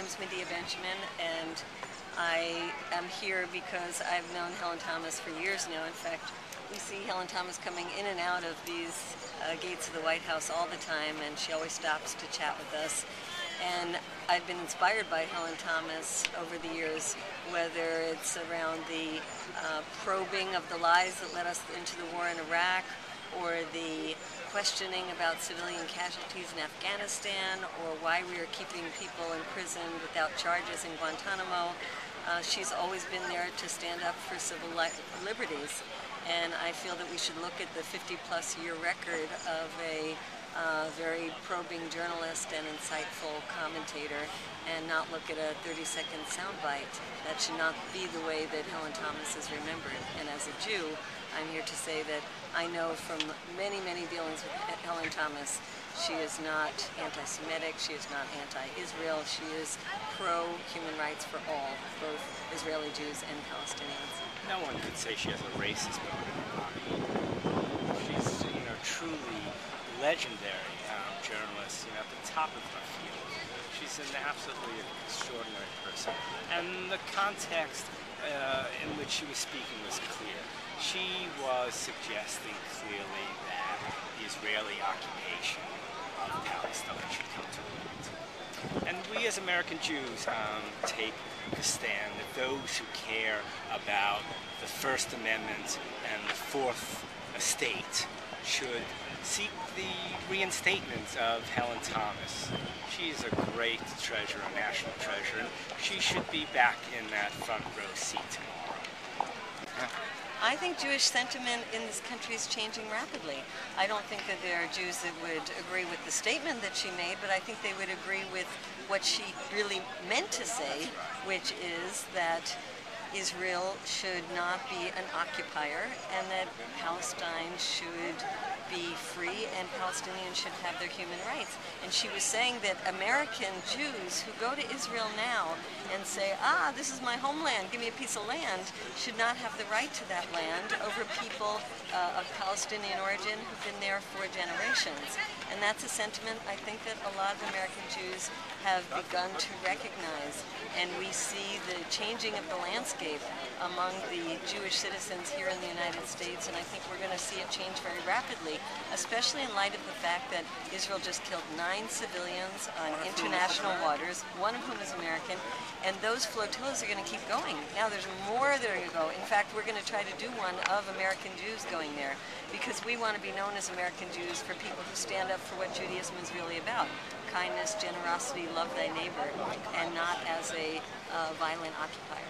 name is Medea and I am here because I've known Helen Thomas for years now. In fact, we see Helen Thomas coming in and out of these gates of the White House all the time, and she always stops to chat with us. And I've been inspired by Helen Thomas over the years, whether it's around the probing of the lies that led us into the war in Iraq, or the questioning about civilian casualties in Afghanistan, or why we are keeping people in prison without charges in Guantanamo. She's always been there to stand up for civil liberties. And I feel that we should look at the 50-plus year record of a very probing journalist and insightful commentator, and not look at a 30-second soundbite. That should not be the way that Helen Thomas is remembered. And as a Jew, I'm here to say that I know from many, many dealings with Helen Thomas, she is not anti-Semitic, she is not anti-Israel, she is pro-human rights for all, both Israeli Jews and Palestinians. No one could say she has a racist bone in her body. She's, truly legendary journalist, at the top of her field. She's an absolutely extraordinary person. And the context in which she was speaking was clear. She was suggesting clearly that the Israeli occupation of Palestine should come to an end. And we as American Jews take the stand that those who care about the First Amendment and the Fourth Estate should seek the reinstatement of Helen Thomas. She is a great treasure, a national treasure, and she should be back in that front row seat tomorrow. I think Jewish sentiment in this country is changing rapidly. I don't think that there are Jews that would agree with the statement that she made, but I think they would agree with what she really meant to say, which is that Israel should not be an occupier, and that Palestine should be free and Palestinians should have their human rights. And she was saying that American Jews who go to Israel now and say, this is my homeland, give me a piece of land, should not have the right to that land over people of Palestinian origin who've been there for generations. And that's a sentiment I think that a lot of American Jews have begun to recognize. And we see the changing of the landscape among the Jewish citizens here in the United States, and I think we're going to see it change very rapidly, especially in light of the fact that Israel just killed 9 civilians on international waters, one of whom is American, and those flotillas are going to keep going. Now there's more that are going to go. In fact, we're going to try to do one of American Jews going there, because we want to be known as American Jews for people who stand up for what Judaism is really about: kindness, generosity, love thy neighbor, and not as a violent occupier.